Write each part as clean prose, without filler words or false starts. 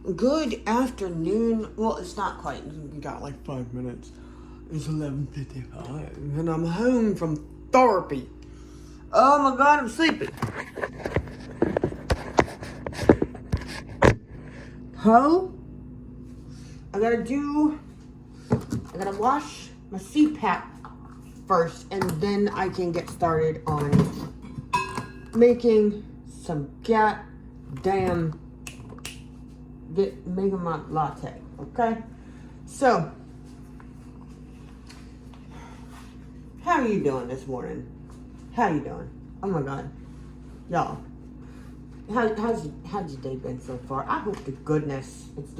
Good afternoon. Well, it's not quite. We got like 5 minutes. It's 11:55, and I'm home from Thurrpy. Oh my God, I'm sleeping. I gotta wash my CPAP first, and then I can get started on making some making my latte, okay? So, how are you doing this morning? How you doing? Oh my God. Y'all, how's your day been so far? I hope to goodness it's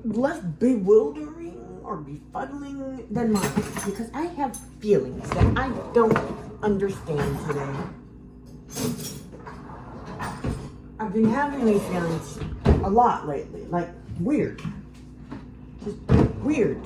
less bewildering or befuddling than mine, because I have feelings that I don't understand today. I've been having these feelings a lot lately, like weird. Just weird.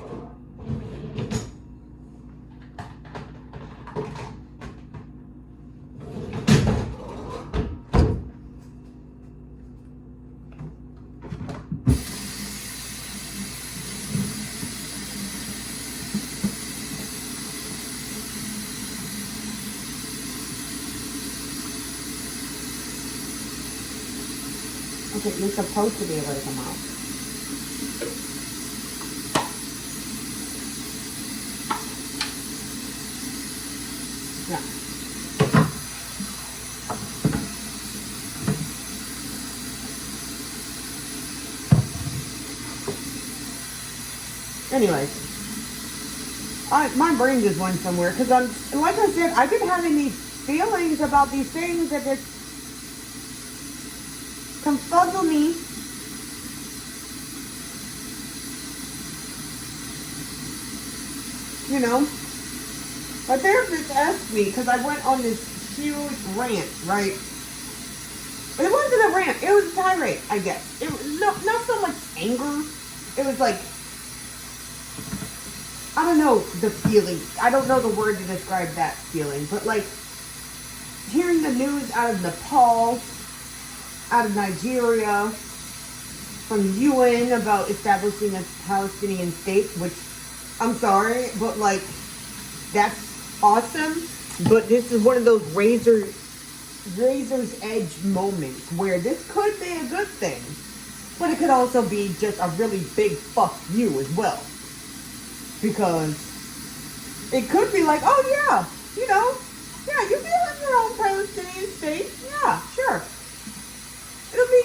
Okay, you're supposed to be able to come out. Yeah. Anyways, my brain just went somewhere, because like I said, I've been having these feelings about these things that just confuzzle me. You know, my therapist asked me, because I went on this huge rant, right? But it wasn't a rant, it was a tirade, I guess. It was not so much anger. It was like, I don't know the feeling. I don't know the word to describe that feeling. But like, hearing the news out of Nepal, out of Nigeria, from the UN about establishing a Palestinian state, which, I'm sorry, but like, that's awesome. But this is one of those razor's edge moments where this could be a good thing, but it could also be just a really big fuck you as well. Because it could be like, oh yeah, you know, yeah, you can have your own Palestinian state. Yeah, sure. It'll be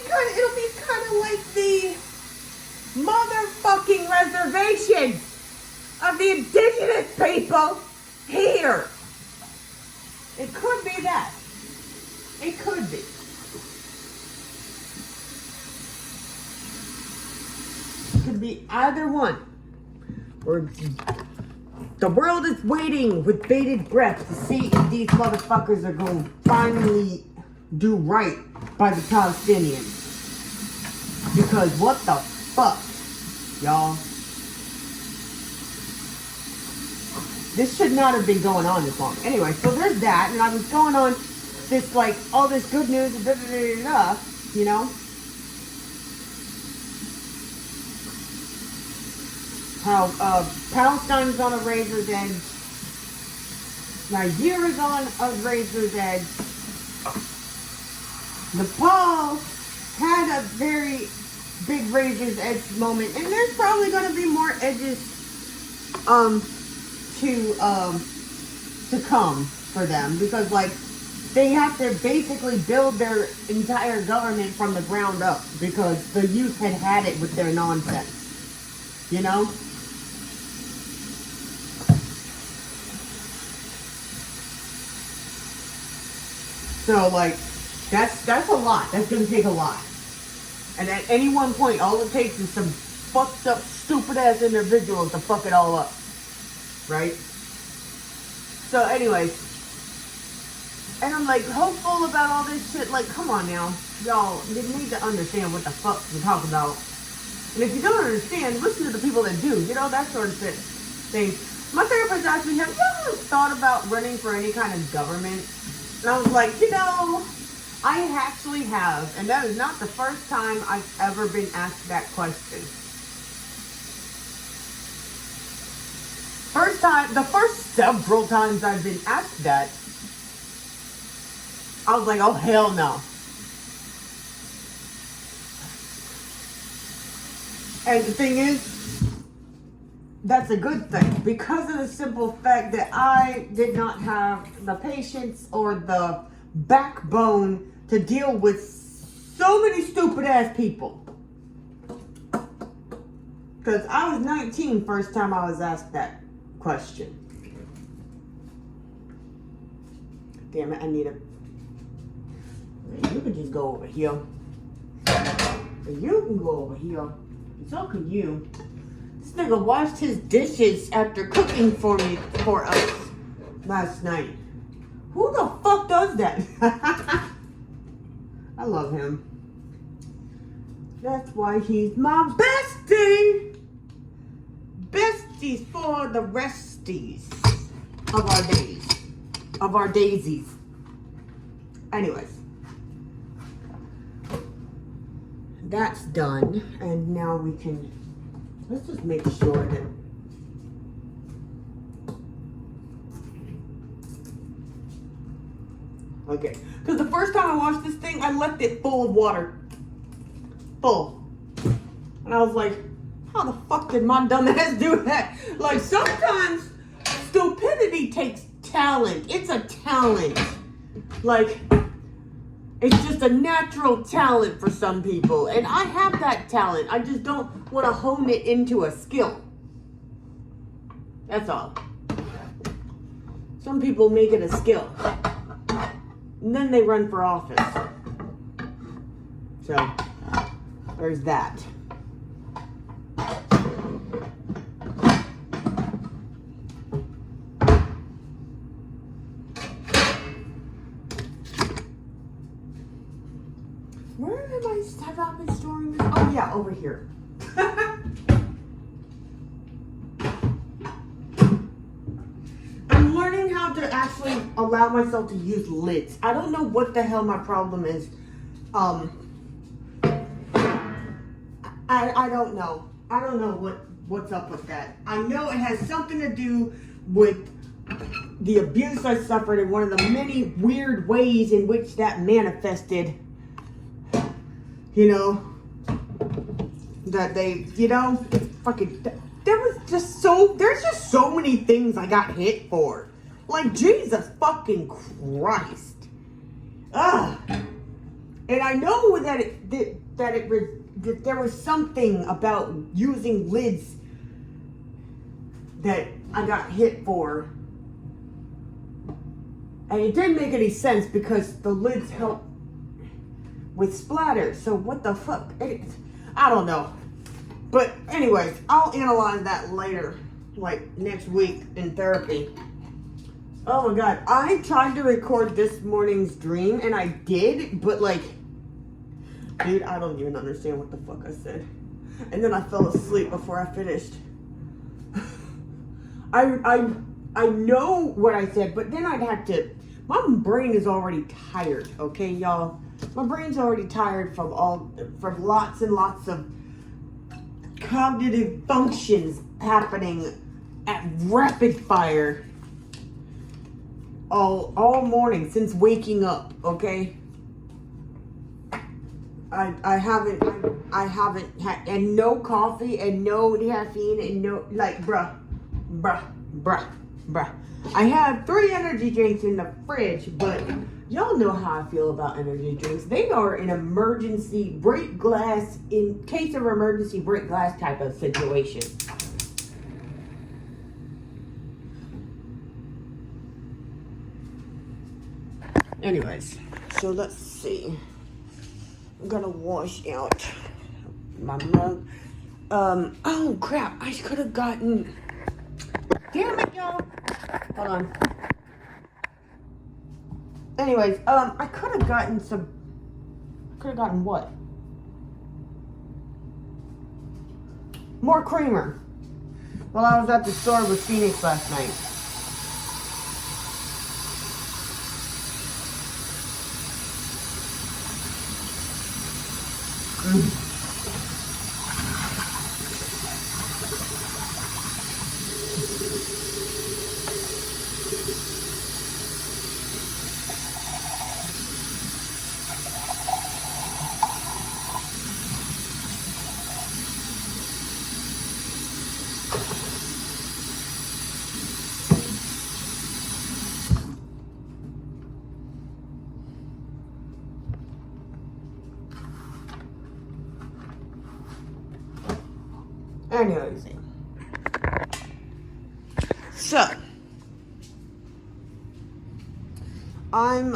kind of like the motherfucking reservations of the indigenous people here. It could be that. It could be. It could be either one. Or the world is waiting with bated breath to see if these motherfuckers are going to finally do right by the Palestinians. Because what the fuck, y'all? This should not have been going on this long. Anyway, so there's that, and I was going on this, like, all this good news, and you know? How Palestine's on a razor's edge. Nigeria's on a razor's edge. Nepal had a very big razor's edge moment, and there's probably going to be more edges to come for them, because like they have to basically build their entire government from the ground up, because the youth had it with their nonsense, you know. So, like, that's a lot. That's going to take a lot. And at any one point, all it takes is some fucked up, stupid-ass individuals to fuck it all up. Right? So, anyways. And I'm, like, hopeful about all this shit. Like, come on now. Y'all, you need to understand what the fuck we talk about. And if you don't understand, listen to the people that do. You know, that sort of thing. My therapist asked me, have you ever thought about running for any kind of government And I was like, I actually have. And that is not the first time I've ever been asked that question. The first several times I've been asked that, I was like, oh, hell no. And the thing is, that's a good thing, because of the simple fact that I did not have the patience or the backbone to deal with so many stupid ass people. Because I was 19 first time I was asked that question. Damn it, I need a... You can just go over here. You can go over here. So can you. This nigga washed his dishes after cooking for us last night. Who the fuck does that? I love him. That's why he's my bestie. Besties for the resties of our days. Of our daisies. Anyways. That's done. And now we can... Let's just make sure that... Okay. Because the first time I washed this thing, I left it full of water. Full. And I was like, how the fuck did my dumb ass do that? Like, sometimes stupidity takes talent. It's a talent. Like, it's just a natural talent for some people. And I have that talent. I just don't want to hone it into a skill. That's all. Some people make it a skill. And then they run for office. So, there's that. Where have I been storing this? Oh yeah, over here. I'm learning how to actually allow myself to use lids. I don't know what the hell my problem is. I don't know. I don't know what's up with that. I know it has something to do with the abuse I suffered and one of the many weird ways in which that manifested. You know, that they, fucking, there's just so many things I got hit for. Like, Jesus fucking Christ. Ugh. And I know that there was something about using lids that I got hit for. And it didn't make any sense because the lids help with splatter. So what the fuck? I don't know. But anyways, I'll analyze that later, like next week in therapy. Oh my god, I tried to record this morning's dream and I did, but like, dude, I don't even understand what the fuck I said. And then I fell asleep before I finished. I know what I said, but then I'd have to, my brain is already tired, okay, y'all? My brain's already tired from lots and lots of cognitive functions happening at rapid fire all morning since waking up, okay? I haven't had, and no coffee and no caffeine and no, like, bruh. I have 3 energy drinks in the fridge, but y'all know how I feel about energy drinks. They are an emergency break glass, in case of emergency break glass type of situation. Anyways, so let's see. I'm gonna wash out my mug. Oh crap, I could have gotten, damn it, y'all. Hold on. Anyways, I could have gotten what? More creamer. While I was at the store with Phoenix last night. Anyways, so I'm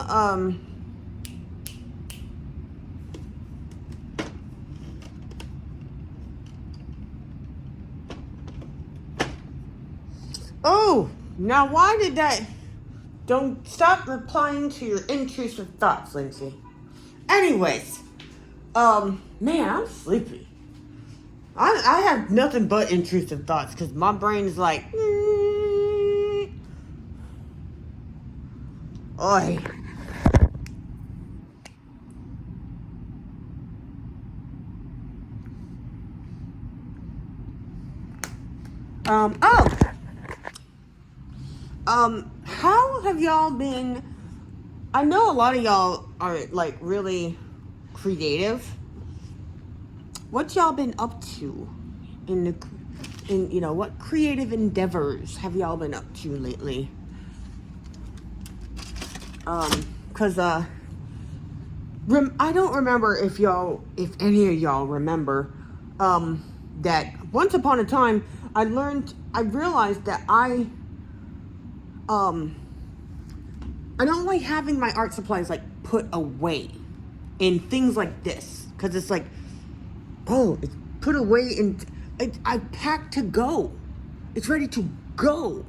oh, now why did that? Don't stop replying to your intrusive thoughts, Lindsay. Anyways, man, I'm sleepy. I have nothing but intrusive thoughts because my brain is like, oi. How have y'all been? I know a lot of y'all are like really creative. What y'all been up to in what creative endeavors have y'all been up to lately? Cause I don't remember if any of y'all remember, that once upon a time I realized that I don't like having my art supplies like put away in things like this, cause it's like, oh, it's put away and I packed to go. It's ready to go,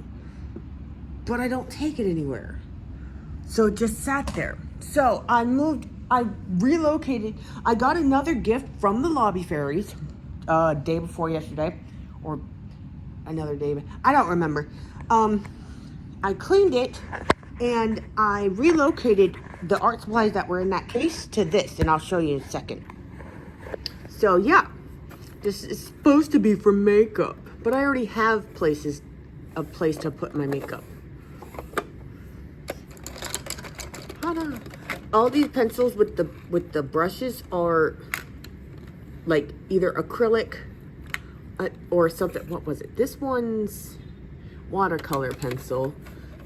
but I don't take it anywhere. So it just sat there. So I relocated. I got another gift from the Lobby Fairies, day before yesterday, or another day. I don't remember. I cleaned it and I relocated the art supplies that were in that case to this, and I'll show you in a second. So yeah, this is supposed to be for makeup, but I already have a place to put my makeup. All these pencils with the brushes are like either acrylic or something. What was it? This one's watercolor pencil,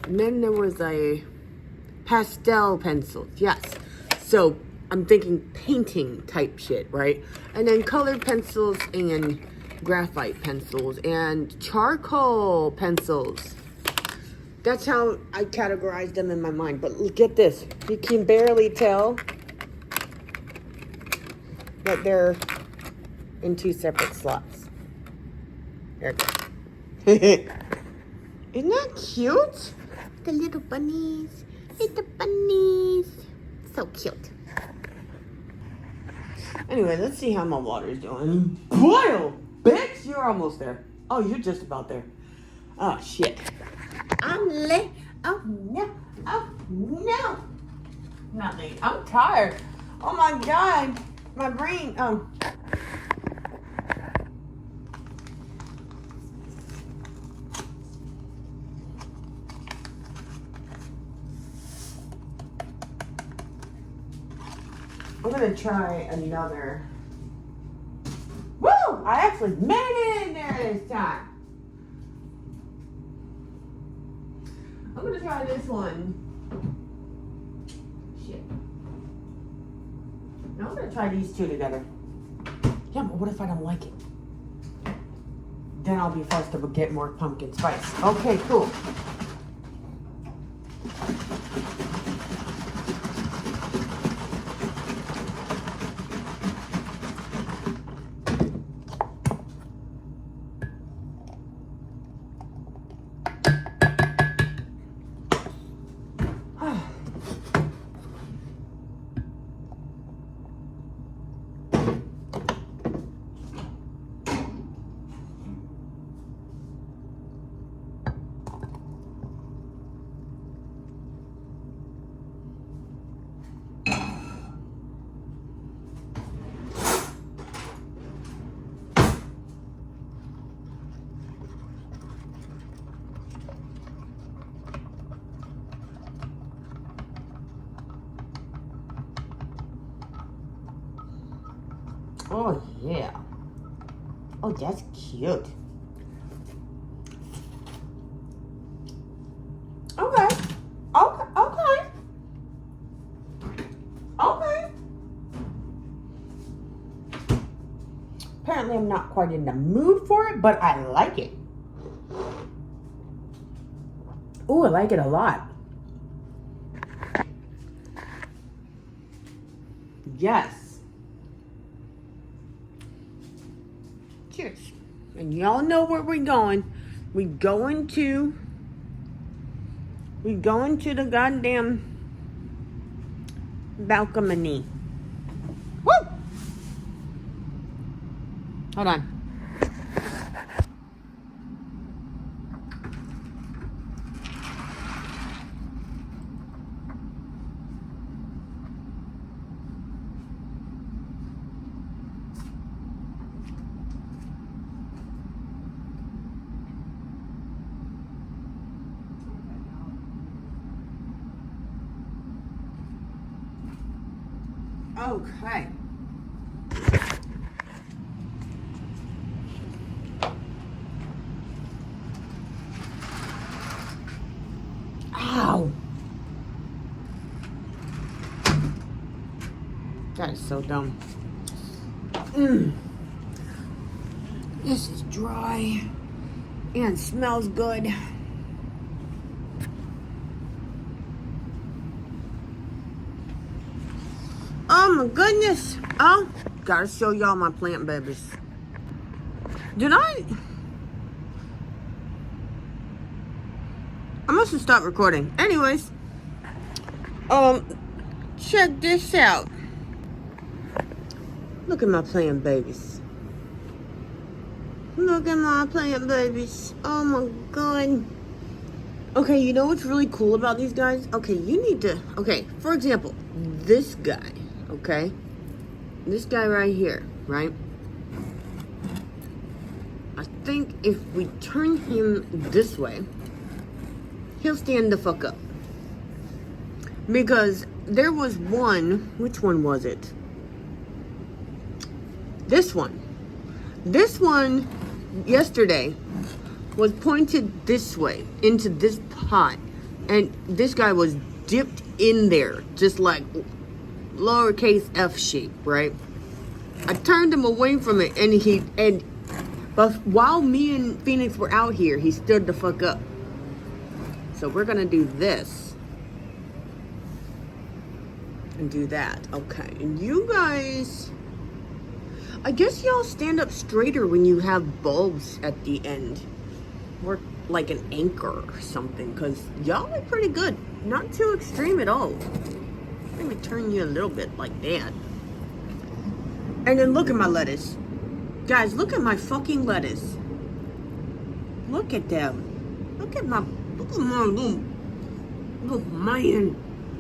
and then there was a pastel pencil. Yes, so I'm thinking painting type shit, right? And then colored pencils and graphite pencils and charcoal pencils. That's how I categorize them in my mind. But get this, you can barely tell that they're in two separate slots. There it goes. Isn't that cute? The little bunnies. Little bunnies. So cute. Anyway, let's see how my water's doing. Boil! Bitch, you're almost there. Oh, you're just about there. Oh, shit. I'm late. Oh, no. Oh, no. Not late. I'm tired. Oh, my God. My brain, I'm gonna try another. Woo! I actually made it in there this time. I'm gonna try this one. Shit. Now I'm gonna try these two together. Yeah, but what if I don't like it? Then I'll be forced to get more pumpkin spice. Okay, cool. Oh, yeah. Oh, that's cute. Okay. Okay. Okay. Okay. Apparently, I'm not quite in the mood for it, but I like it. Oh, I like it a lot. Yes. Cheers. And y'all know where we're going. We going to the goddamn balcony. Woo! Hold on. Okay. Ow. That is so dumb. This is dry and smells good. Oh my goodness. Oh, gotta show y'all my plant babies. I must have stopped recording. Anyways, check this out. Look at my plant babies. Look at my plant babies. Oh my god. Okay, you know what's really cool about these guys? Okay, you need to, for example, this guy, okay? This guy right here, right? I think if we turn him this way, he'll stand the fuck up. Because there was one, which one was it? This one. This one, yesterday, was pointed this way, into this pot. And this guy was dipped in there, just like lowercase f shape, right? I turned him away from it, but while me and Phoenix were out here, he stood the fuck up. So we're gonna do this. And do that. Okay, and you guys, I guess y'all stand up straighter when you have bulbs at the end. Or like an anchor or something, because y'all are pretty good. Not too extreme at all. Let me turn you a little bit like that. And then look at my lettuce. Guys, look at my fucking lettuce. Look at them. Look at my little man.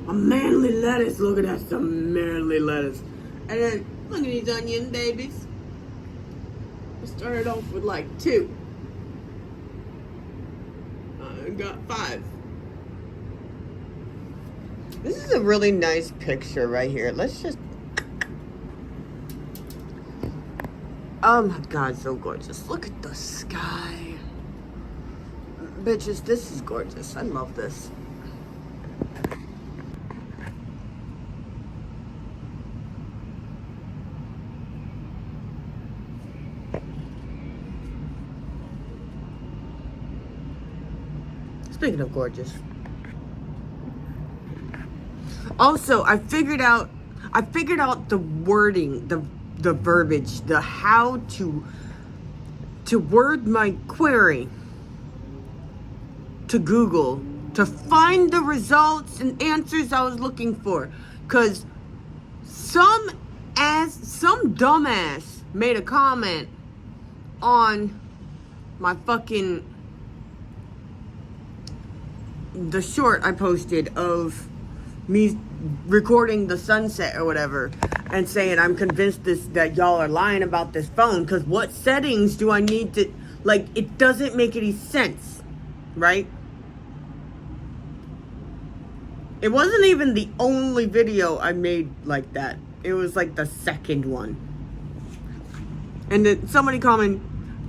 A manly lettuce. Look at that, some manly lettuce. And then look at these onion babies. I started off with like 2. I got 5. This is a really nice picture right here. Let's just... Oh my god, so gorgeous. Look at the sky. Bitches, this is gorgeous. I love this. Speaking of gorgeous. Also, I figured out the wording, the verbiage, the how to word my query to Google to find the results and answers I was looking for. Cause some dumbass made a comment on my fucking the short I posted of me recording the sunset or whatever, and saying I'm convinced that y'all are lying about this phone, because what settings do I need to, like, it doesn't make any sense, right? It wasn't even the only video I made like that. It was like the second one. And then somebody comment,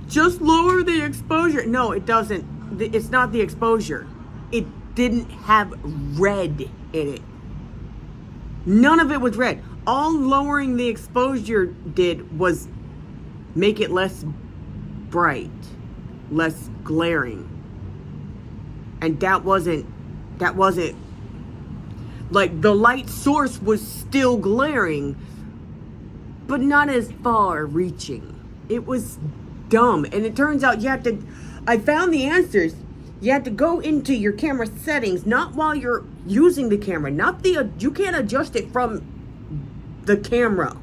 just lower the exposure. No, it doesn't. It's not the exposure. It didn't have red in it. None of it was red. All lowering the exposure did was make it less bright, less glaring. And that wasn't like, the light source was still glaring, but not as far reaching. It was dumb. And it turns out I found the answers. You have to go into your camera settings, not while you're using the camera, you can't adjust it from the camera.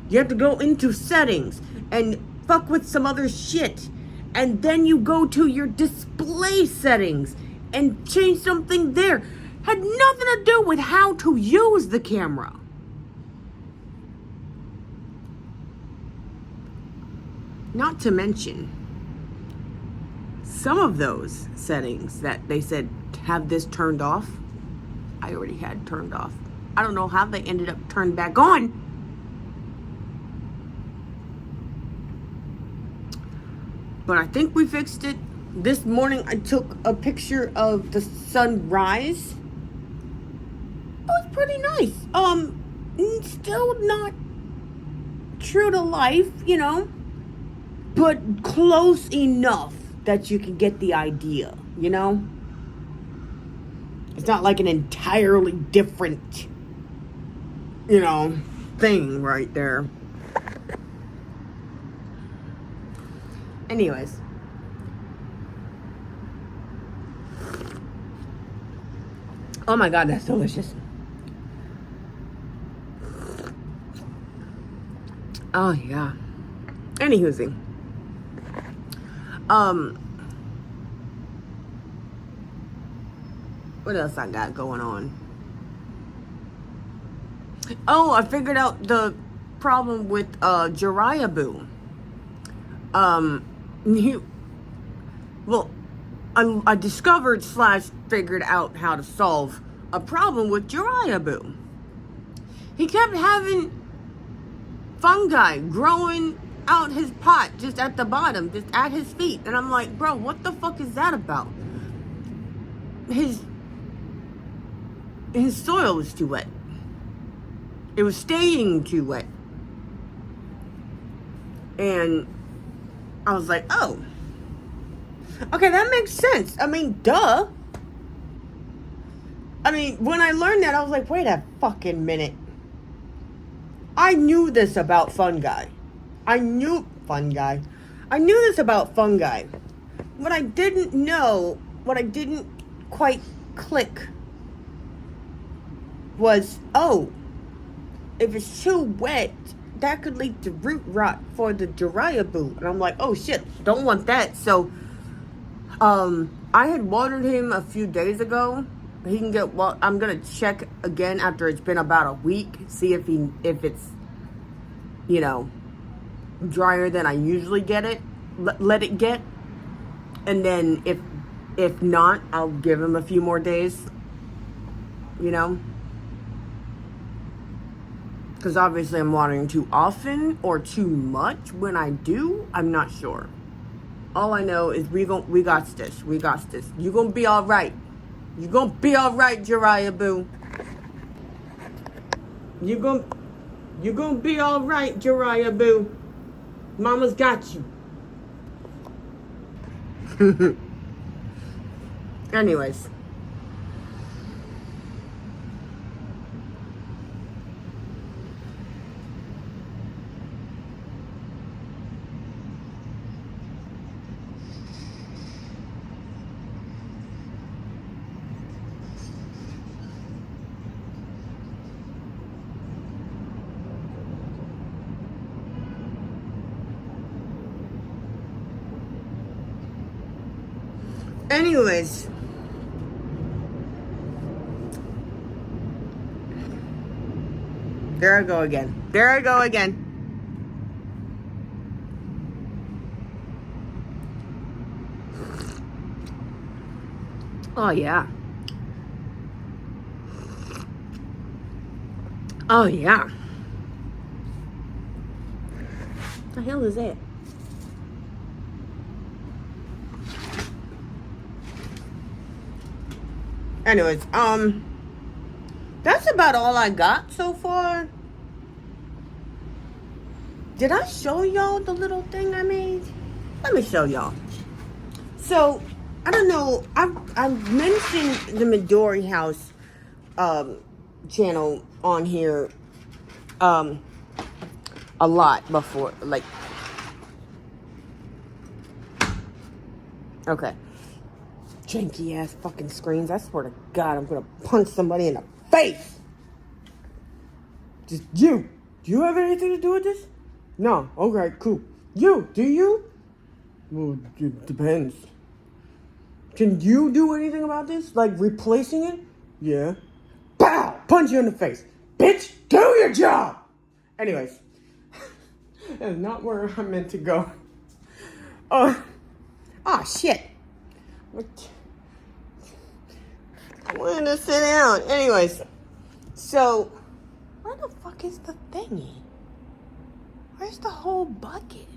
You have to go into settings and fuck with some other shit. And then you go to your display settings and change something there. Had nothing to do with how to use the camera. Not to mention, some of those settings that they said have this turned off, I already had turned off. I don't know how they ended up turned back on. But I think we fixed it. This morning I took a picture of the sunrise. It was pretty nice. Still not true to life, but close enough that you can get the idea, It's not like an entirely different, thing right there. Anyways. Oh my God, that's delicious. Oh yeah. Anywho's. What else I got going on? Oh, I figured out the problem with Jiraiya Boo. I discovered / figured out how to solve a problem with Jiraiya Boo. He kept having fungi growing out his pot just at the bottom, just at his feet. And I'm like, bro, what the fuck is that about? His soil was too wet. It was staying too wet. And I was like, oh. Okay, that makes sense. I mean, duh. I mean, when I learned that, I was like, wait a fucking minute. I knew this about fungi. I knew this about fungi. What I didn't quite click was, oh, if it's too wet, that could lead to root rot for the Jiraiya Boo. And I'm like, oh shit, don't want that. So, I had watered him a few days ago. He can get, well, I'm gonna check again after it's been about a week, see if it's, drier than I usually get it, let it get. And then if not, I'll give him a few more days, because obviously I'm watering too often or too much. When I do, I'm not sure. All I know is we got this. You gonna be all right. You gonna be all right, Jiraiya Boo. You gonna be all right, Jiraiya Boo. Mama's got you. Anyways. Anyways, there I go again. Oh yeah. The hell is that? Anyways, that's about all I got so far. Did I show y'all the little thing I made? Let me show y'all. So, I don't know, I've mentioned the Midori House channel on here a lot before, like, okay. Janky ass fucking screens. I swear to God, I'm gonna punch somebody in the face. Just you. Do you have anything to do with this? No. Okay, cool. You, do you? Well, it depends. Can you do anything about this? Like replacing it? Yeah. Pow! Punch you in the face. Bitch, do your job! Anyways. That's not where I meant to go. Shit. I wanted to sit down. Anyways. So, where the fuck is the thingy? Where's the whole bucket?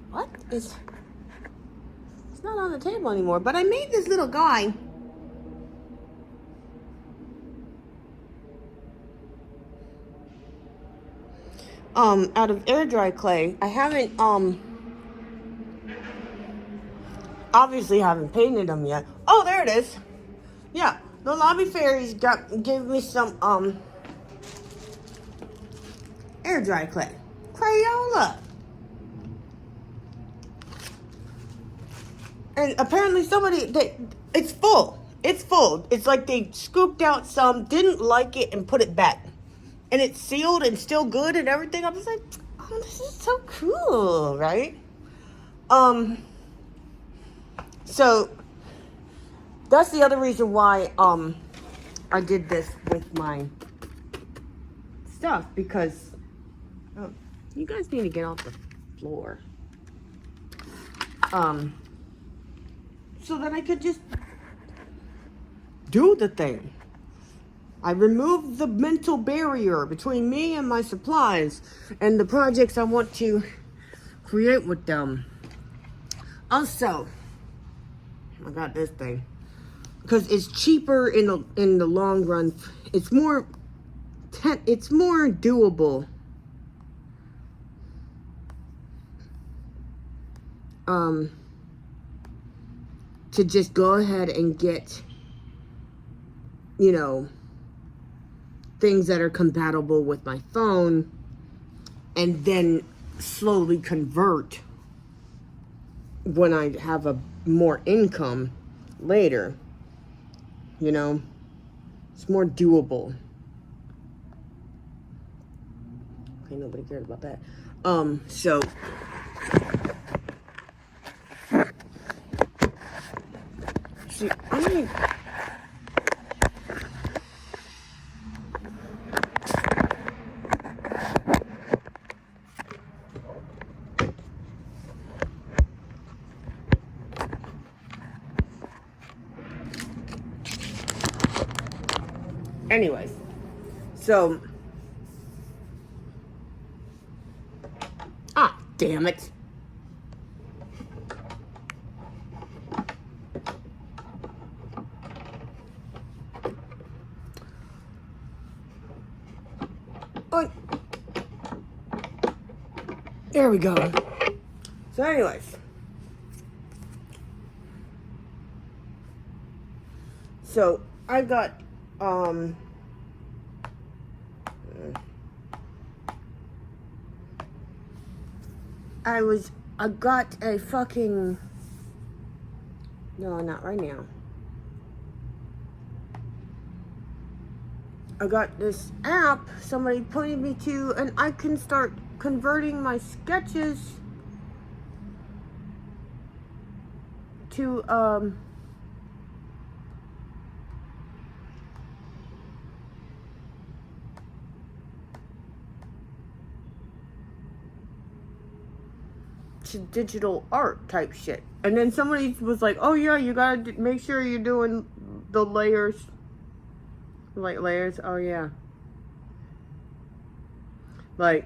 What is... It's not on the table anymore, but I made this little guy. Out of air dry clay. I haven't, obviously haven't painted them yet. Oh, there it is. Yeah, the lobby fairies gave me some, air dry clay. Crayola. And apparently it's full. It's full. It's like they scooped out some, didn't like it, and put it back. And it's sealed and still good and everything. I'm just like, oh, this is so cool, right? So that's the other reason why I did this with my stuff, because you guys need to get off the floor. So that I could just do the thing. I removed the mental barrier between me and my supplies and the projects I want to create with them. Also, I got this thing because it's cheaper in the long run. It's more doable. To just go ahead and get, you know, things that are compatible with my phone and then slowly convert when I have a more income later. You know, it's more doable. Okay, nobody cared about that. So see, I mean, anyways, so, damn it. Oh, there we go. So anyways, so I got, I got a fucking, no, not right now. I got this app somebody pointed me to, and I can start converting my sketches to, to digital art type shit. And then somebody was like, oh yeah, you gotta make sure you're doing the layers. Like layers, oh yeah. Like,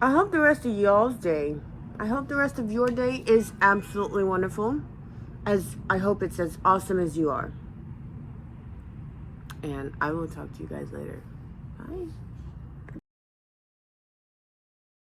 I hope the rest of y'all's day, I hope the rest of your day is absolutely wonderful. As I hope it's as awesome as you are. And I will talk to you guys later. Bye.